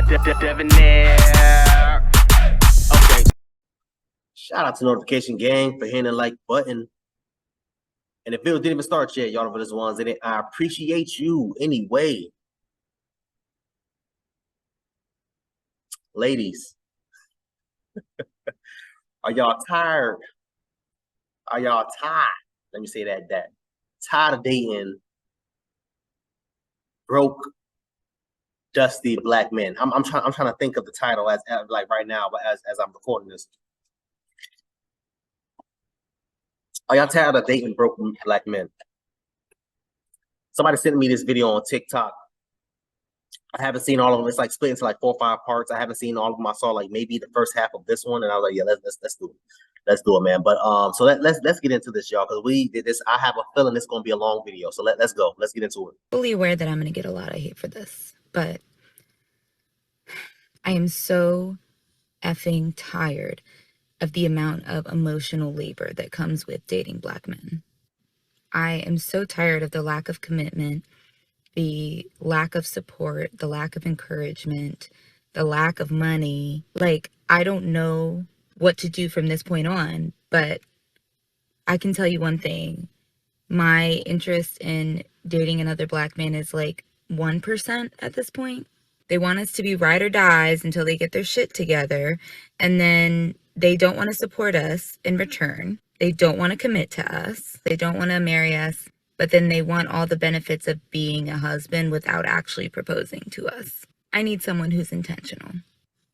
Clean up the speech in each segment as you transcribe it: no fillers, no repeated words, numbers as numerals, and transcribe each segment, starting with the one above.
Debonair. Okay. Shout out to Notification Gang for hitting the like button. And the video didn't even start yet, y'all for this ones in it. I appreciate you anyway. Ladies, are y'all tired? Are y'all tired? Let me say that. Tired of dating broke, dusty black men. I'm trying to think of the title as like right now, but as I'm recording this. Are y'all tired of dating broke black men? Somebody sent me this video on TikTok. I haven't seen all of them. It's like split into like 4 or 5 parts. I haven't seen all of them. I saw like maybe the first half of this one, and I was like, yeah, let's do it. Let's do it, man. But so let's get into this, y'all, because we did this. I have a feeling it's gonna be a long video. So let's go. Let's get into it. Fully aware that I'm gonna get a lot of hate for this, but I am so effing tired of the amount of emotional labor that comes with dating black men. I am so tired of the lack of commitment, the lack of support, the lack of encouragement, the lack of money. Like, I don't know what to do from this point on, but I can tell you one thing. My interest in dating another black man is like 1% at this point. They want us to be ride or dies until they get their shit together, and then they don't want to support us in return. They don't want to commit to us. They don't want to marry us, but then they want all the benefits of being a husband without actually proposing to us. I need someone who's intentional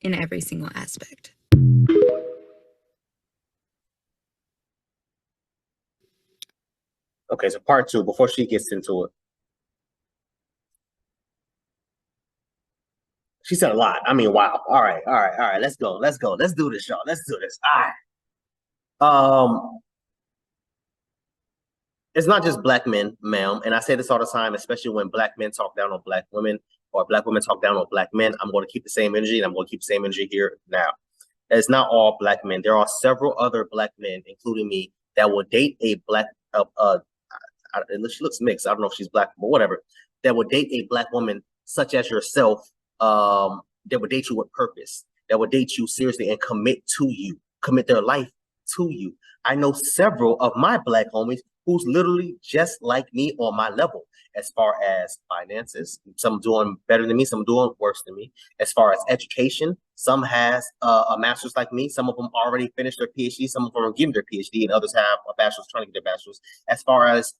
in every single aspect. Okay, so part 2, before she gets into it. She said a lot. I mean, wow. All right. Let's go. Let's do this, y'all. Let's do this. All right. It's not just black men, ma'am. And I say this all the time, especially when black men talk down on black women or black women talk down on black men. I'm going to keep the same energy, and I'm going to keep the same energy here now. It's not all black men. There are several other black men, including me, that will date a black. She looks mixed. I don't know if she's black, but whatever. That would date a black woman such as yourself. That would date you with purpose. That would date you seriously and commit to you, commit their life to you. I know several of my black homies who's literally just like me on my level as far as finances. Some doing better than me, some doing worse than me. As far as education, some has a master's like me. Some of them already finished their PhD. Some of them are getting their PhD, and others have a bachelor's, trying to get their bachelor's. As far as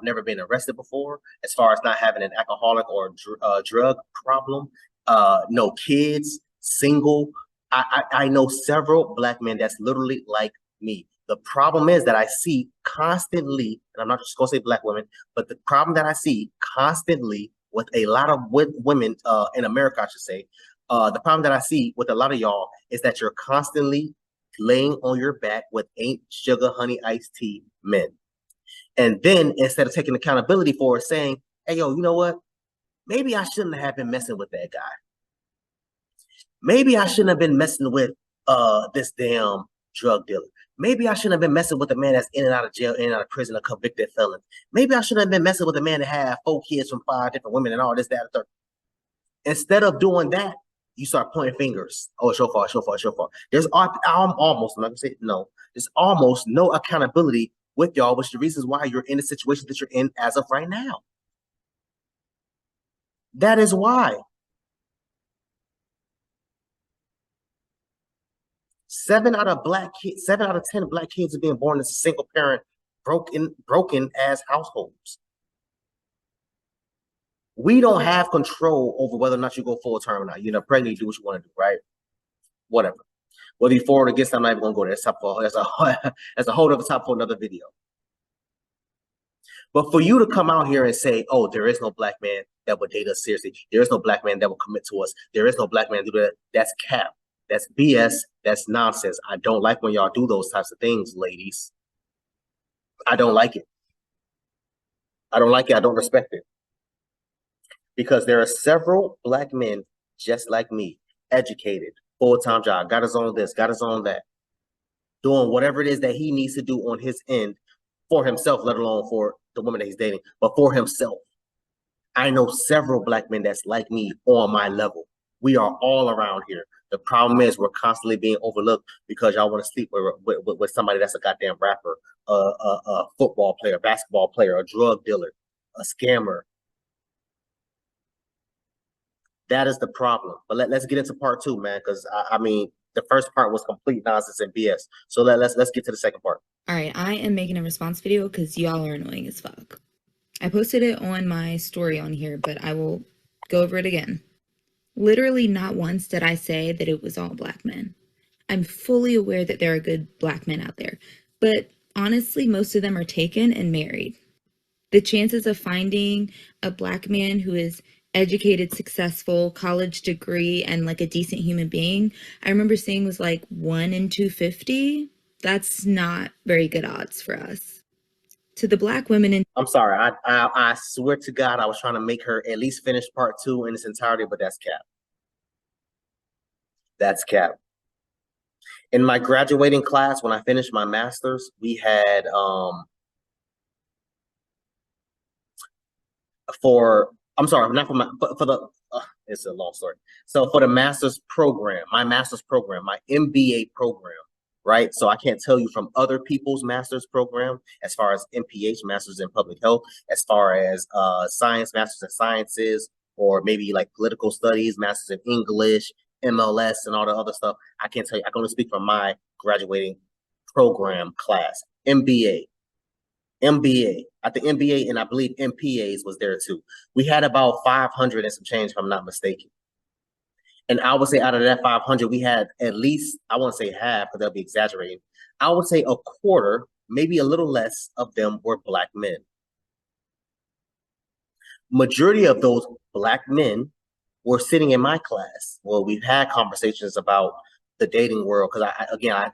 never been arrested before, as far as not having an alcoholic or drug problem, no kids, single. I know several black men that's literally like me. The problem is that I see constantly, and I'm not just going to say black women, but the problem that I see constantly with a lot of women in America, I should say, the problem that I see with a lot of y'all is that you're constantly laying on your back with ain't sugar, honey, iced tea men. And then instead of taking accountability for it, saying, hey, yo, you know what? Maybe I shouldn't have been messing with that guy. Maybe I shouldn't have been messing with this damn drug dealer. Maybe I shouldn't have been messing with a man that's in and out of jail, in and out of prison, a convicted felon. Maybe I shouldn't have been messing with a man that had 4 kids from 5 different women and all this, that, and third. Instead of doing that, you start pointing fingers. Oh, it's your fault, it's your fault, it's your fault. There's almost, I'm not gonna say no, there's almost no accountability with y'all, which is the reasons why you're in the situation that you're in as of right now. That is why. 7 out of 10 black kids are being born as a single parent, broken ass households. We don't have control over whether or not you go full term or not. You're not pregnant, you do what you want to do, right? Whatever. Whether you're for or against, I'm not even gonna go there. That's a whole other topic for another video. But for you to come out here and say, oh, there is no black man that would date us seriously. There is no black man that will commit to us. There is no black man do that. That's cap. That's BS. That's nonsense. I don't like when y'all do those types of things, ladies. I don't like it. I don't like it. I don't respect it. Because there are several black men just like me, educated, full-time job, got his own this, got his own that, doing whatever it is that he needs to do on his end for himself, let alone for the woman that he's dating, but for himself. I know several black men that's like me on my level. We are all around here. The problem is we're constantly being overlooked because y'all want to sleep with somebody that's a goddamn rapper, a football player, basketball player, a drug dealer, a scammer. That is the problem. But let's get into part two, man, because I mean the first part was complete nonsense and BS. So let's get to the second part. All right, I am making a response video because y'all are annoying as fuck. I posted it on my story on here, but I will go over it again. Literally not once did I say that it was all black men. I'm fully aware that there are good black men out there, but honestly, most of them are taken and married. The chances of finding a black man who is educated, successful, college degree, and like a decent human being, I remember seeing was like 1 in 250. That's not very good odds for us. To the black women in— I'm sorry, I swear to God, I was trying to make her at least finish part two in its entirety, but that's cap. That's cap. In my graduating class, when I finished my master's, we had I'm sorry, not for my, but for the, it's a long story. So for the master's program, my master's program, my MBA program, right? So I can't tell you from other people's master's program, as far as MPH, Masters in Public Health, as far as science, Masters in Sciences, or maybe like political studies, Masters in English, MLS, and all the other stuff. I can't tell you. I can only speak from my graduating program class, MBA. At the MBA, and I believe MPAs was there too. We had about 500 and some change, if I'm not mistaken. And I would say out of that 500, we had at least, I won't say half, because they'll be exaggerating. I would say a quarter, maybe a little less of them were black men. Majority of those black men were sitting in my class. Well, we've had conversations about the dating world, because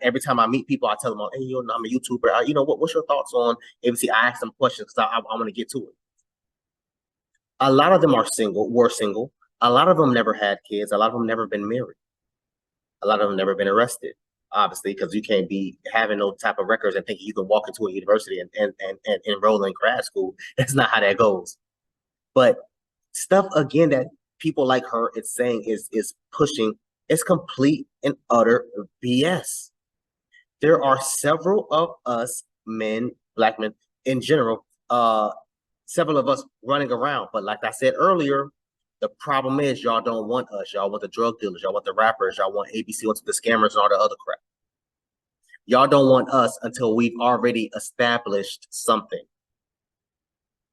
every time I meet people, I tell them, hey, I'm a YouTuber. What's your thoughts on ABC? I ask them questions because I want to get to it. A lot of them were single. A lot of them never had kids. A lot of them never been married. A lot of them never been arrested, obviously, because you can't be having those type of records and thinking you can walk into a university and enroll in grad school. That's not how that goes. But stuff, again, that people like her is saying is pushing, it's complete and utter BS. There are several of us men, black men in general, several of us running around. But like I said earlier, the problem is y'all don't want us. Y'all want the drug dealers. Y'all want the rappers. Y'all want ABC, want the scammers and all the other crap. Y'all don't want us until we've already established something.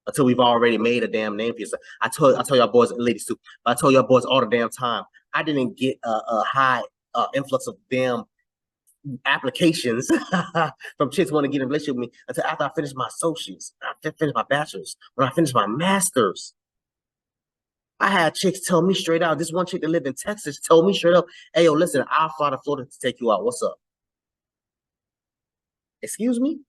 Until we've already made a damn name for yourself. I told y'all boys and ladies too. I told y'all boys all the damn time. I didn't get a high influx of damn applications from chicks wanting to get in a relationship with me until after I finished my associates. I finished my bachelor's. When I finished my master's, I had chicks tell me straight out. This one chick that lived in Texas told me straight up, hey, yo, listen, I'll fly to Florida to take you out. What's up? Excuse me?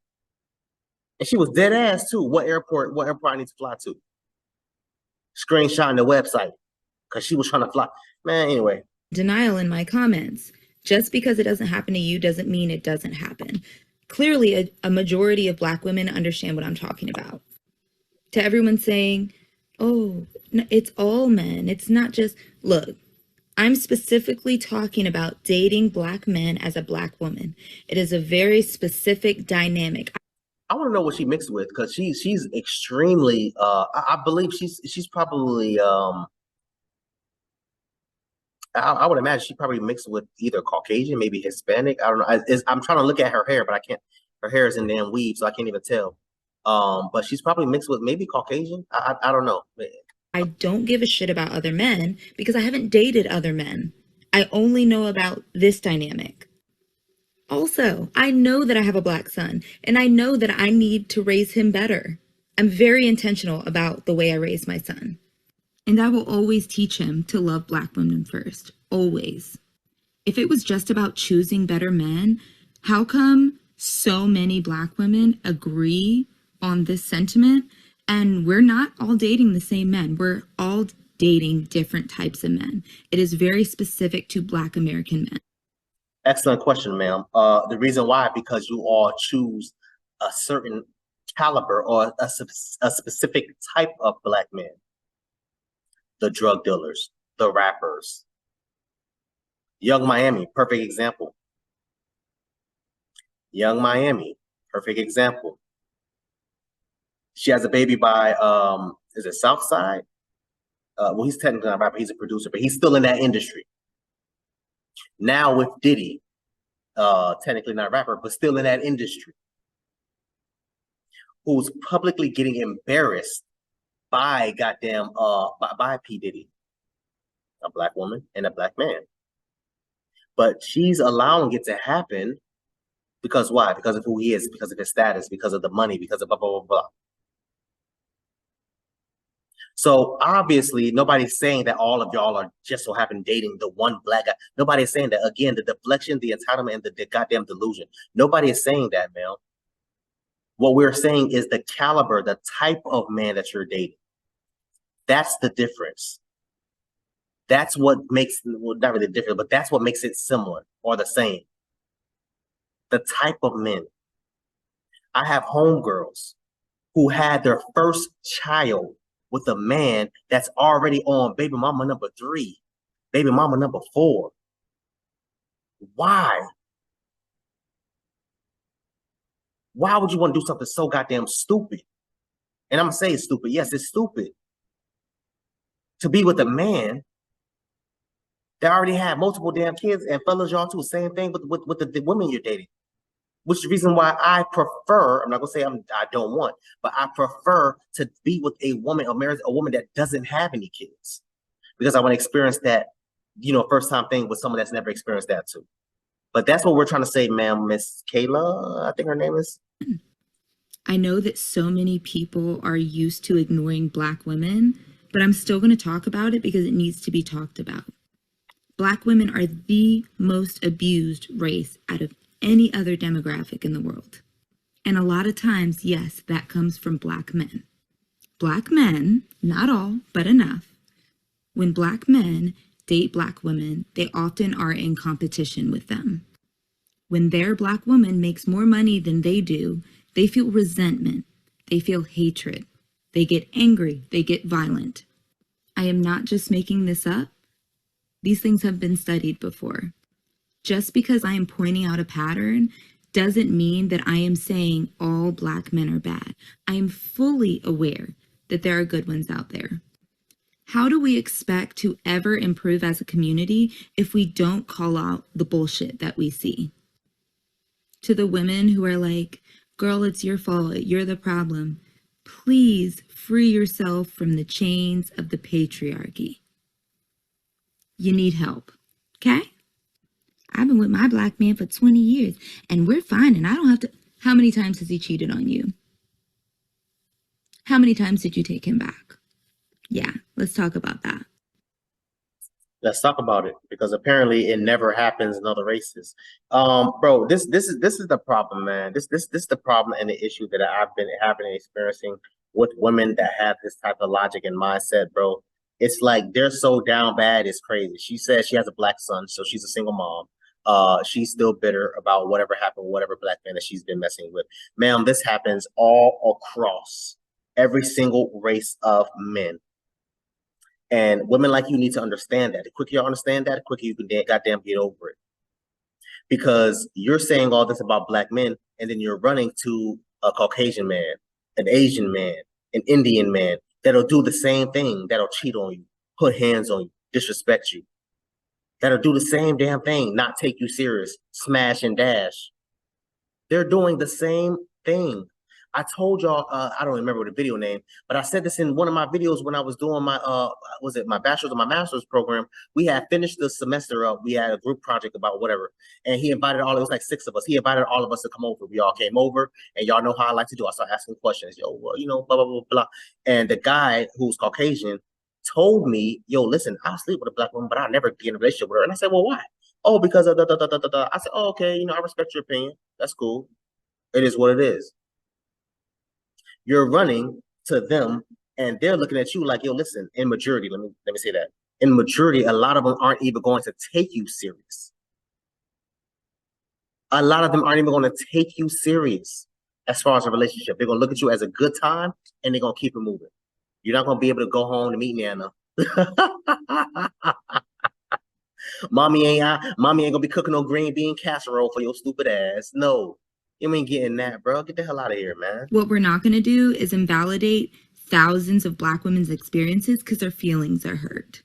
And she was dead ass too. What airport I need to fly to? Screenshotting the website because she was trying to fly. Man, anyway. Denial in my comments. Just because it doesn't happen to you doesn't mean it doesn't happen. Clearly, a majority of black women understand what I'm talking about. To everyone saying, oh, it's all men. It's not just, look, I'm specifically talking about dating black men as a black woman. It is a very specific dynamic. I want to know what she mixed with, because she's extremely, I believe she's probably, I would imagine she probably mixed with either Caucasian, maybe Hispanic. I don't know. I'm trying to look at her hair, but I can't. Her hair is in damn weave, so I can't even tell. But she's probably mixed with maybe Caucasian. I don't know. I don't give a shit about other men because I haven't dated other men. I only know about this dynamic. Also, I know that I have a black son, and I know that I need to raise him better. I'm very intentional about the way I raise my son. And I will always teach him to love black women first, always. If it was just about choosing better men, how come so many black women agree on this sentiment? And we're not all dating the same men. We're all dating different types of men. It is very specific to black American men. Excellent question, ma'am. The reason why, because you all choose a certain caliber or a specific type of black men. The drug dealers, the rappers, Young Miami, perfect example. Young Miami, perfect example. She has a baby by is it Southside? Well, he's technically not a rapper, he's a producer, but he's still in that industry. Now with Diddy, technically not a rapper, but still in that industry, who's publicly getting embarrassed by goddamn by P. Diddy, a black woman and a black man. But she's allowing it to happen because why? Because of who he is, because of his status, because of the money, because of blah blah blah blah. So obviously, nobody's saying that all of y'all are just so happen dating the one black guy. Nobody's saying that. Again, the deflection, the entitlement, and the goddamn delusion. Nobody is saying that, man. What we're saying is the caliber, the type of man that you're dating. That's the difference. That's what makes, well, not really different, but that's what makes it similar or the same. The type of men. I have homegirls who had their first child with a man that's already on baby mama number 3, baby mama number 4. Why? Why would you want to do something so goddamn stupid? And I'm gonna say it's stupid. Yes, it's stupid. To be with a man that already had multiple damn kids, and fellas, y'all too, same thing with the women you're dating. Which is the reason why I prefer, I'm not gonna say I don't want, but I prefer to be with a woman or marry a woman that doesn't have any kids. Because I want to experience that, first time thing with someone that's never experienced that too. But that's what we're trying to say, ma'am, Miss Kayla, I think her name is. I know that so many people are used to ignoring Black women, but I'm still going to talk about it because it needs to be talked about. Black women are the most abused race out of any other demographic in the world. And a lot of times, yes, that comes from Black men. Black men, not all, but enough. When Black men date Black women, they often are in competition with them. When their Black woman makes more money than they do, they feel resentment, they feel hatred, they get angry, they get violent. I am not just making this up. These things have been studied before. Just because I am pointing out a pattern doesn't mean that I am saying all Black men are bad. I am fully aware that there are good ones out there. How do we expect to ever improve as a community if we don't call out the bullshit that we see? To the women who are like, girl, it's your fault, you're the problem, please free yourself from the chains of the patriarchy. You need help, okay? I've been with my Black man for 20 years and we're fine and I don't have to. How many times has he cheated on you? How many times did you take him back? Yeah, let's talk about that. Let's talk about it because apparently it never happens in other races. Bro, this is the problem, man. This is the problem and the issue that I've been having and experiencing with women that have this type of logic and mindset, bro. It's like they're so down bad, it's crazy. She says she has a Black son, so she's a single mom. She's still bitter about whatever happened, whatever Black man that she's been messing with. Ma'am, this happens all across every single race of men. And women like you need to understand that. The quicker you understand that, the quicker you can goddamn get over it. Because you're saying all this about Black men, and then you're running to a Caucasian man, an Asian man, an Indian man that'll do the same thing, that'll cheat on you, put hands on you, disrespect you, that'll do the same damn thing, not take you serious, smash and dash. They're doing the same thing. I told y'all, I don't remember the video name, but I said this in one of my videos when I was doing my, was it my bachelor's or my master's program? We had finished the semester up. We had a group project about whatever. And he invited it was like 6 of us. He invited all of us to come over. We all came over and y'all know how I like to do. I started asking questions. Yo, well, blah, blah, blah, blah. And the guy who's Caucasian told me, yo, listen, I'll sleep with a Black woman, but I'll never be in a relationship with her. And I said, well, why? Oh, because of da. I said, oh, okay, I respect your opinion. That's cool. It is what it is. You're running to them and they're looking at you like, yo, listen, in maturity, let me say that. In maturity, a lot of them aren't even going to take you serious. A lot of them aren't even going to take you serious as far as a relationship. They're going to look at you as a good time and they're going to keep it moving. You're not going to be able to go home to meet Nana. Mommy ain't gonna be cooking no green bean casserole for your stupid ass. No, you ain't getting that, bro. Get the hell out of here, man. What we're not going to do is invalidate thousands of Black women's experiences because their feelings are hurt.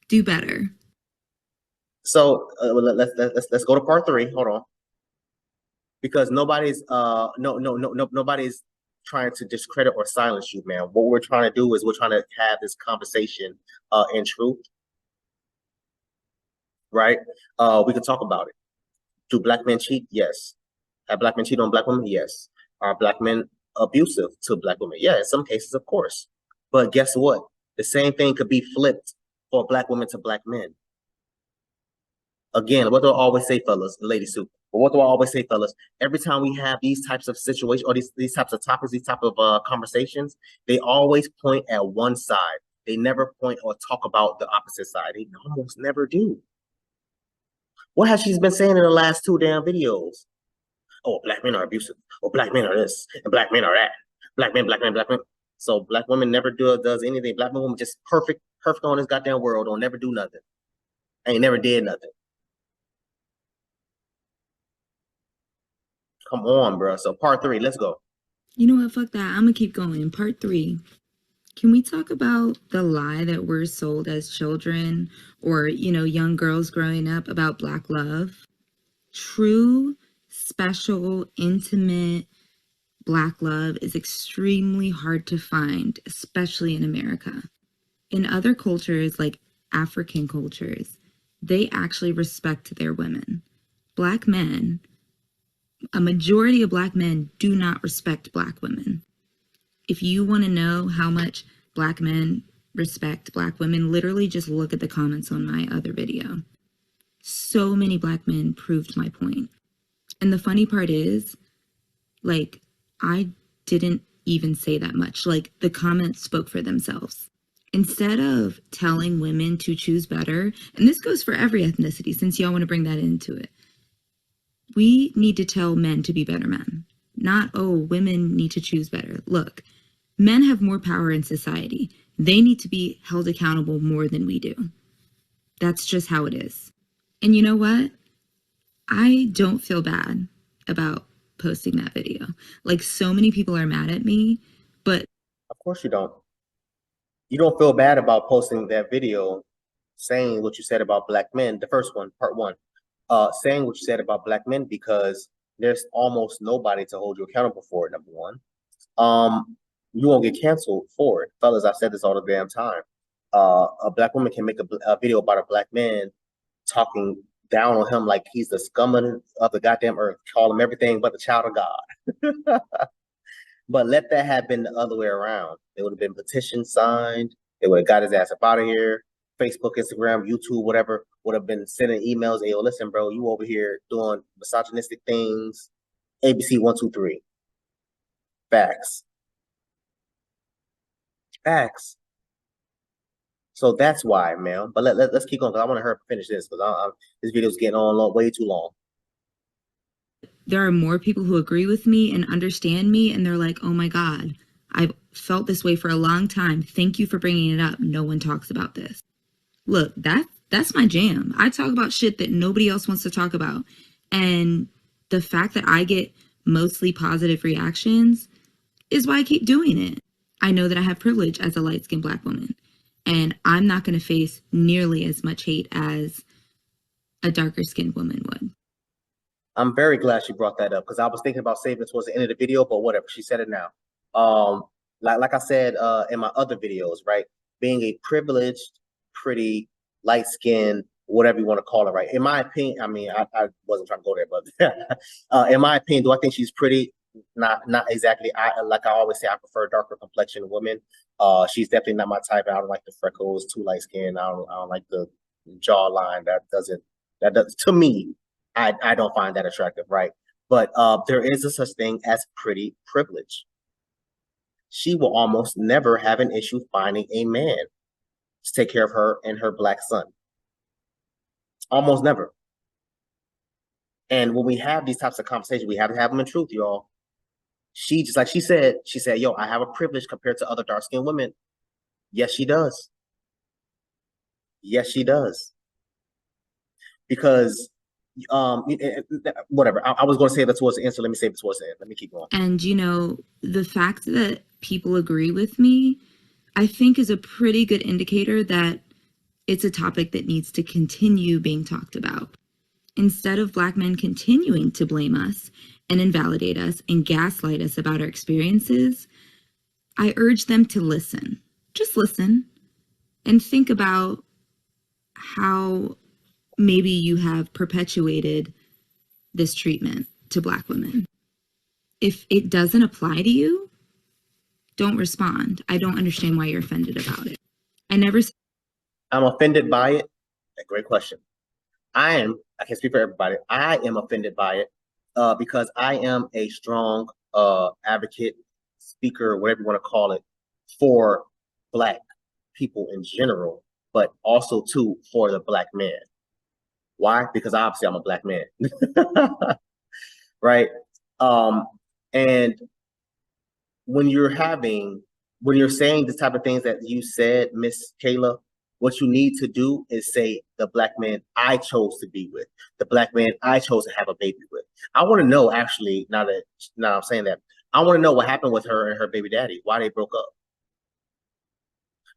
Do better. So let's go to part 3. Hold on, because nobody's nobody's trying to discredit or silence you, man. What we're trying to do is we're trying to have this conversation in truth, right? We can talk about it. Do Black men cheat? Yes. Have Black men cheat on Black women? Yes. Are Black men abusive to Black women? Yeah, in some cases, of course. But guess what? The same thing could be flipped for Black women to Black men. Again, what do I always say, fellas, ladies too? But what do I always say, fellas? Every time we have these types of situations or these types of topics, these type of conversations, they always point at one side. They never point or talk about the opposite side. They almost never do. What has she been saying in the last 2 damn videos? Oh, Black men are abusive. Or Black men are this, and Black men are that. Black men, Black men, Black men. So Black women never does anything. Black women just perfect on this goddamn world. Don't never do nothing. Ain't never did nothing. Come on, bro. So part 3, let's go. You know what? Fuck that. I'm going to keep going. Part 3. Can we talk about the lie that we're sold as children or, young girls growing up about Black love? True, special, intimate Black love is extremely hard to find, especially in America. In other cultures, like African cultures, they actually respect their women. Black men, a majority of Black men do not respect Black women. If you want to know how much Black men respect Black women, literally just look at the comments on my other video. So many Black men proved my point. And the funny part is, I didn't even say that much. The comments spoke for themselves. Instead of telling women to choose better, and this goes for every ethnicity, since y'all want to bring that into it, we need to tell men to be better men. Not, women need to choose better. Look, men have more power in society. They need to be held accountable more than we do. That's just how it is. And you know what? I don't feel bad about posting that video. So many people are mad at me, but... Of course you don't. You don't feel bad about posting that video saying what you said about Black men, the first one, part 1, saying what you said about Black men because there's almost nobody to hold you accountable for it, number 1. You won't get canceled for it. Fellas, I said this all the damn time. A Black woman can make a video about a Black man talking down on him like he's the scum of the goddamn earth, call him everything but the child of God. But let that have been the other way around. It would have been petitions signed. They would have got his ass up out of here. Facebook, Instagram, YouTube, whatever, would have been sending emails. Hey, yo, listen, bro, you over here doing misogynistic things. ABC 1, 2, 3. Facts. Facts. So that's why, man. But let's keep going because I want to hurry finish this because this video is getting on way too long. There are more people who agree with me and understand me, and they're like, oh my God, I've felt this way for a long time. Thank you for bringing it up. No one talks about this. Look, that's my jam. I talk about shit that nobody else wants to talk about. And the fact that I get mostly positive reactions is why I keep doing it. I know that I have privilege as a light-skinned Black woman, and I'm not going to face nearly as much hate as a darker-skinned woman would. I'm very glad she brought that up because I was thinking about saving it towards the end of the video, but whatever. She said it now. Like I said in my other videos, right? Being a privileged, pretty, light-skinned, whatever you want to call it, right? In my opinion, I mean, I wasn't trying to go there, but in my opinion, do I think she's pretty? Not exactly. I always say, I prefer darker complexion women. She's definitely not my type. I don't like the freckles, too light skin. I don't like the jawline. That does to me. I don't find that attractive, right? But there is a such thing as pretty privilege. She will almost never have an issue finding a man to take care of her and her Black son. Almost never. And when we have these types of conversations, we have to have them in truth, y'all. She just like she said, yo, I have a privilege compared to other dark-skinned women. Yes, she does. Yes, she does. Because whatever. I was going to say that towards the end, so let me say it towards the end. Let me keep going. And, you know, the fact that people agree with me, I think is a pretty good indicator that it's a topic that needs to continue being talked about. Instead of Black men continuing to blame us and invalidate us and gaslight us about our experiences, I urge them to listen. Just listen and think about how maybe you have perpetuated this treatment to Black women. If it doesn't apply to you, don't respond. I don't understand why you're offended about it. I'm offended by it. Great question. I can't speak for everybody. I am offended by it because I am a strong advocate, speaker, whatever you want to call it, for Black people in general, but also too for the Black man. Why? Because obviously I'm a Black man, right? And when you're saying the type of things that you said, Miss Kayla, what you need to do is say the Black man I chose to be with, the Black man I chose to have a baby with. I want to know, actually, now I'm saying that, I want to know what happened with her and her baby daddy, why they broke up.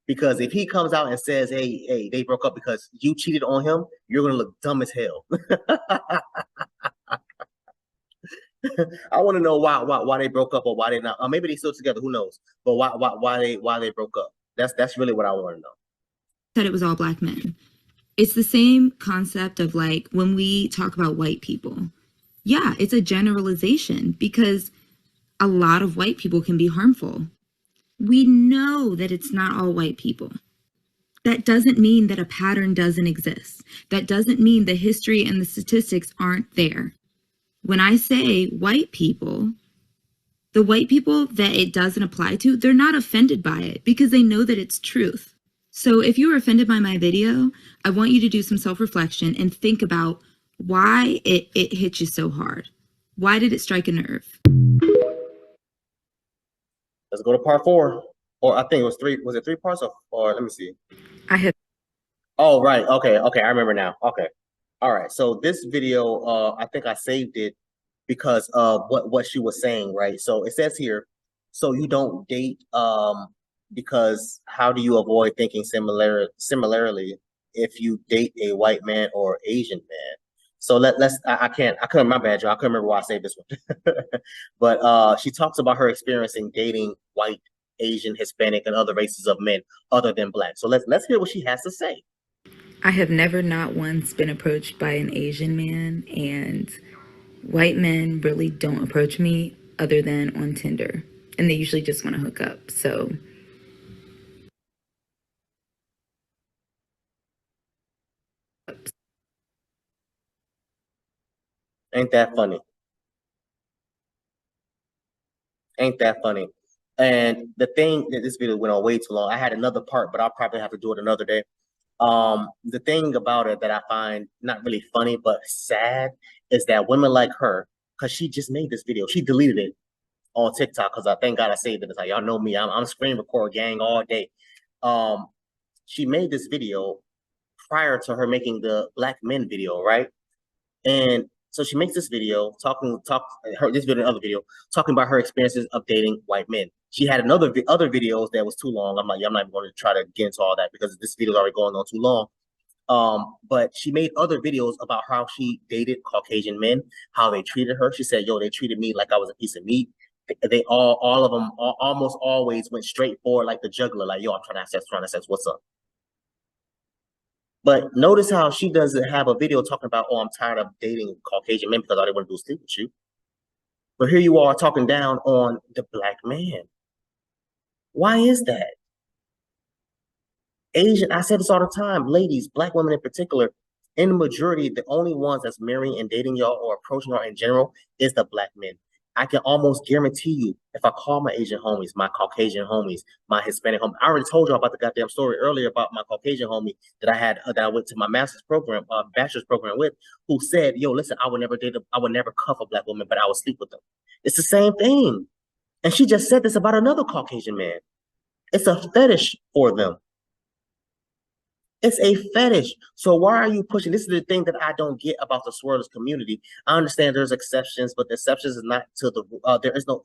Because if he comes out and says, hey, they broke up because you cheated on him, you're going to look dumb as hell. I want to know why they broke up, or why they not. Maybe they still together. Who knows? But why they broke up? That's really what I want to know. Said it was all Black men. It's the same concept of like when we talk about white people. Yeah, it's a generalization because a lot of white people can be harmful. We know that it's not all white people. That doesn't mean that a pattern doesn't exist. That doesn't mean the history and the statistics aren't there. When I say white people, the white people that it doesn't apply to, they're not offended by it because they know that it's truth. So if you were offended by my video, I want you to do some self-reflection and think about why it hit you so hard. Why did it strike a nerve? Let's go to part 4. Or I think it was 3. Was it 3 parts? Or let me see. Oh, right. Okay. I remember now. Okay. All right. So this video, I think I saved it because of what she was saying, right? So it says here, so you don't date because how do you avoid thinking similarly if you date a white man or Asian man? So I couldn't, my bad, Joe. I couldn't remember why I saved this one. But she talks about her experience in dating white, Asian, Hispanic, and other races of men other than Black. So let's hear what she has to say. I have never not once been approached by an Asian man, and white men really don't approach me other than on Tinder, and they usually just want to hook up. So Ain't that funny? Ain't that funny? And the thing that this video went on way too long. I had another part, but I'll probably have to do it another day. The thing about it that I find not really funny but sad is that women like her, because she just made this video, she deleted it on TikTok because I thank God I saved it. It's like, y'all know me, I'm screen record gang all day. She made this video prior to her making the Black men video, right? And so she makes this video this video and other video talking about her experiences of dating white men. She had other videos that was too long. I'm not even going to try to get into all that because this video is already going on too long. But she made other videos about how she dated Caucasian men, how they treated her. She said, yo, they treated me like I was a piece of meat. They all of them almost always went straight for like the juggler, like, yo, I'm trying to have sex, what's up? But notice how she doesn't have a video talking about, oh, I'm tired of dating Caucasian men because all they want to do is sleep with you. But here you are talking down on the Black man. Why is that? Asian, I say this all the time, ladies, Black women in particular, in the majority, the only ones that's marrying and dating y'all or approaching y'all in general is the Black men. I can almost guarantee you, if I call my Asian homies, my Caucasian homies, my Hispanic homies, I already told y'all about the goddamn story earlier about my Caucasian homie that I went to my master's program, bachelor's program with, who said, yo, listen, I would never cuff a Black woman, but I would sleep with them. It's the same thing. And she just said this about another Caucasian man. It's a fetish for them. It's a fetish. So why are you pushing? This is the thing that I don't get about the swirlers community. I understand there's exceptions, but the exceptions is not to the there is no.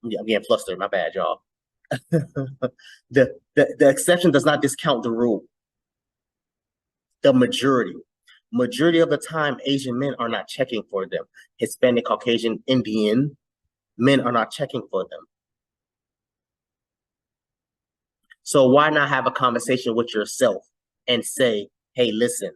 Yeah, I'm getting flustered. My bad, y'all. The exception does not discount the rule. The majority of the time, Asian men are not checking for them. Hispanic, Caucasian, Indian men are not checking for them. So why not have a conversation with yourself and say, hey, listen,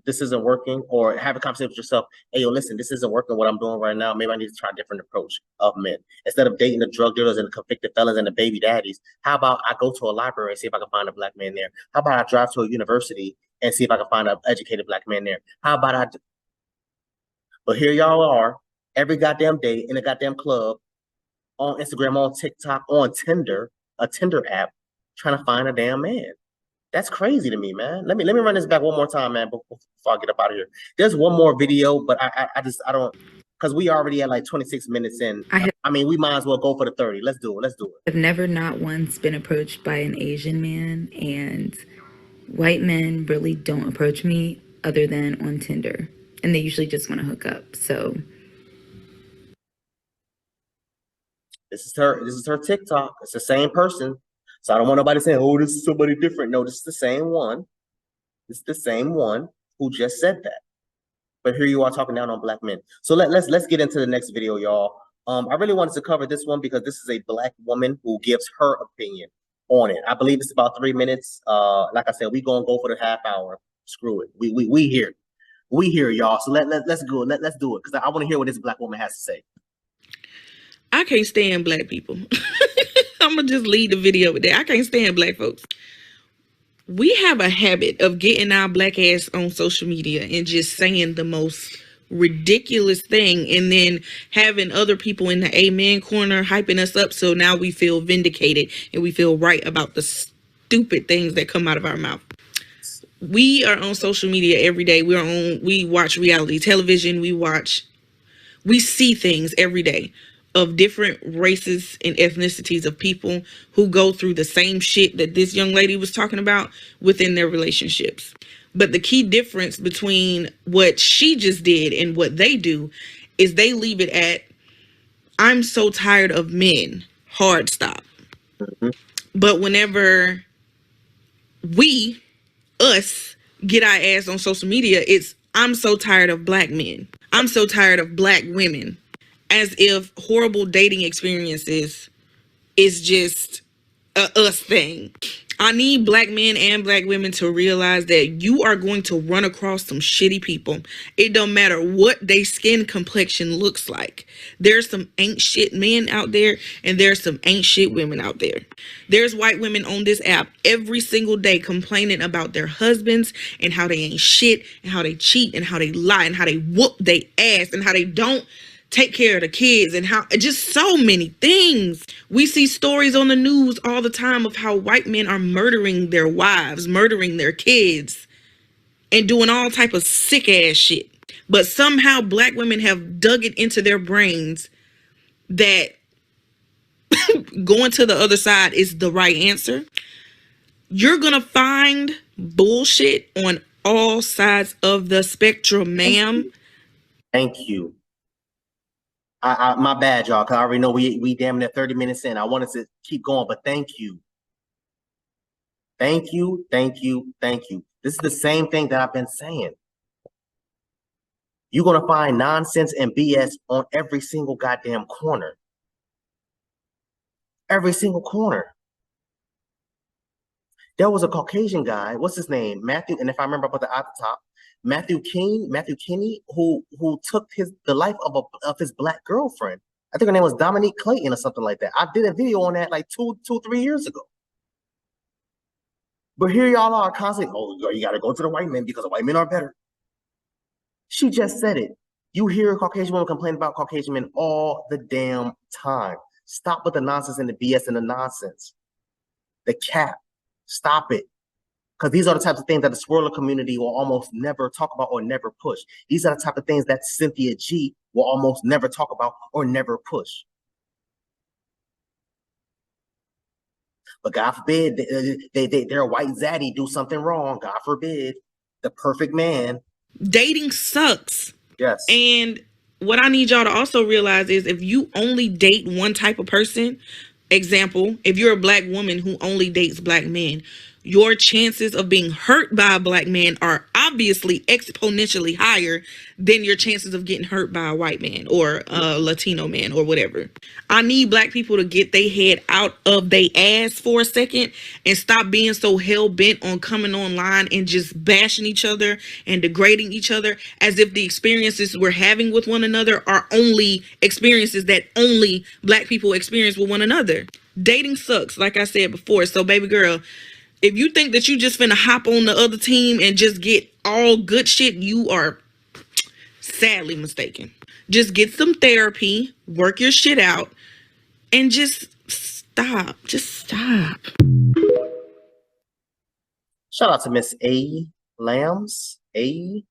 this isn't working, or have a conversation with yourself. Hey, yo, listen, this isn't working what I'm doing right now. Maybe I need to try a different approach of men. Instead of dating the drug dealers and the convicted felons and the baby daddies, how about I go to a library and see if I can find a black man there? How about I drive to a university and see if I can find an educated black man there? How about I... But here y'all are, every goddamn day in a goddamn club, on Instagram, on TikTok, on Tinder, a Tinder app, trying to find a damn man. That's crazy to me, man. Let me run this back one more time, man, before I get up out of here. There's one more video, but I don't, because we already at like 26 minutes in. I mean, we might as well go for the 30. Let's do it. I've never not once been approached by an Asian man, and white men really don't approach me other than on Tinder, and they usually just want to hook up. So this is her TikTok. It's the same person. So I don't want nobody saying, oh, this is somebody different. No, this is the same one. This is the same one who just said that. But here you are talking down on black men. So let's get into the next video, y'all. I really wanted to cover this one because this is a black woman who gives her opinion on it. I believe it's about 3 minutes. Like I said, we gonna go for the half hour. Screw it. We here. We here, y'all. So let's go. Let's do it because I want to hear what this black woman has to say. I can't stand black people. I'm gonna just leave the video with that. I can't stand black folks. We have a habit of getting our black ass on social media and just saying the most ridiculous thing, and then having other people in the amen corner hyping us up, so now we feel vindicated and we feel right about the stupid things that come out of our mouth. We are on social media every day. We watch reality television, we see things every day of different races and ethnicities of people who go through the same shit that this young lady was talking about within their relationships. But the key difference between what she just did and what they do is they leave it at, I'm so tired of men, hard stop. Mm-hmm. But whenever us get our ass on social media, it's, I'm so tired of black men. I'm so tired of black women. As if horrible dating experiences is just a us thing. I need black men and black women to realize that you are going to run across some shitty people. It don't matter what their skin complexion looks like. There's some ain't shit men out there, and there's some ain't shit women out there. There's white women on this app every single day complaining about their husbands and how they ain't shit and how they cheat and how they lie and how they whoop they ass and how they don't take care of the kids and how just so many things. We see stories on the news all the time of how white men are murdering their wives, murdering their kids, and doing all type of sick ass shit. But somehow black women have dug it into their brains that going to the other side is the right answer. You're gonna find bullshit on all sides of the spectrum, ma'am. Thank you. My bad, y'all, because I already know we damn near 30 minutes in. I wanted to keep going, but thank you. Thank you. This is the same thing that I've been saying. You're going to find nonsense and BS on every single goddamn corner. Every single corner. There was a Caucasian guy, what's his name? Matthew, and if I remember, I put the at the top. Matthew Kinney, who took the life of his black girlfriend. I think her name was Dominique Clayton or something like that. I did a video on that like 3 years ago. But here y'all are constantly, oh, you got to go to the white men because the white men are better. She just said it. You hear Caucasian women complain about Caucasian men all the damn time. Stop with the nonsense and the BS and the nonsense. The cap. Stop it. Because these are the types of things that the swirler community will almost never talk about or never push. These are the type of things that Cynthia G will almost never talk about or never push. But God forbid they're a white zaddy, do something wrong. God forbid. The perfect man. Dating sucks. Yes. And what I need y'all to also realize is if you only date one type of person, example, if you're a black woman who only dates black men, your chances of being hurt by a black man are obviously exponentially higher than your chances of getting hurt by a white man or a Latino man or whatever. I need black people to get their head out of their ass for a second and stop being so hell-bent on coming online and just bashing each other and degrading each other as if the experiences we're having with one another are only experiences that only black people experience with one another. Dating sucks, like I said before. So, baby girl, if you think that you just finna hop on the other team and just get all good shit, you are sadly mistaken. Just get some therapy, work your shit out, and just stop. Just stop. Shout out to Miss A. Lambs. I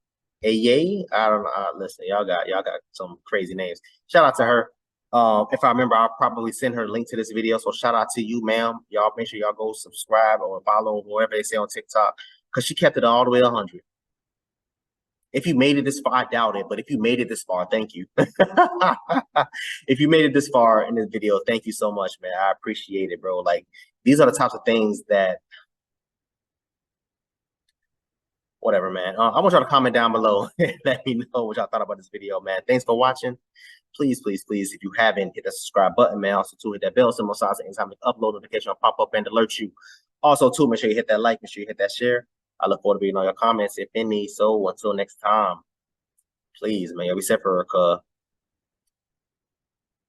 don't know. Listen, y'all got some crazy names. Shout out to her. If I remember, I'll probably send her a link to this video. So shout out to you, ma'am. Y'all make sure y'all go subscribe or follow whoever they say on TikTok, because she kept it all the way 100. If you made it this far, I doubt it, but if you made it this far, thank you. If you made it this far in this video, thank you so much, man. I appreciate it, bro. Like, these are the types of things that, whatever, man. I want y'all to comment down below and let me know what y'all thought about this video, man. Thanks for watching. Please, please, please, if you haven't, hit that subscribe button, man. Also, too, hit that bell symbol so anytime I upload notification will pop up and alert you. Also, too, make sure you hit that like, make sure you hit that share. I look forward to reading all your comments, if any. So, until next time, please, man, be safe for her,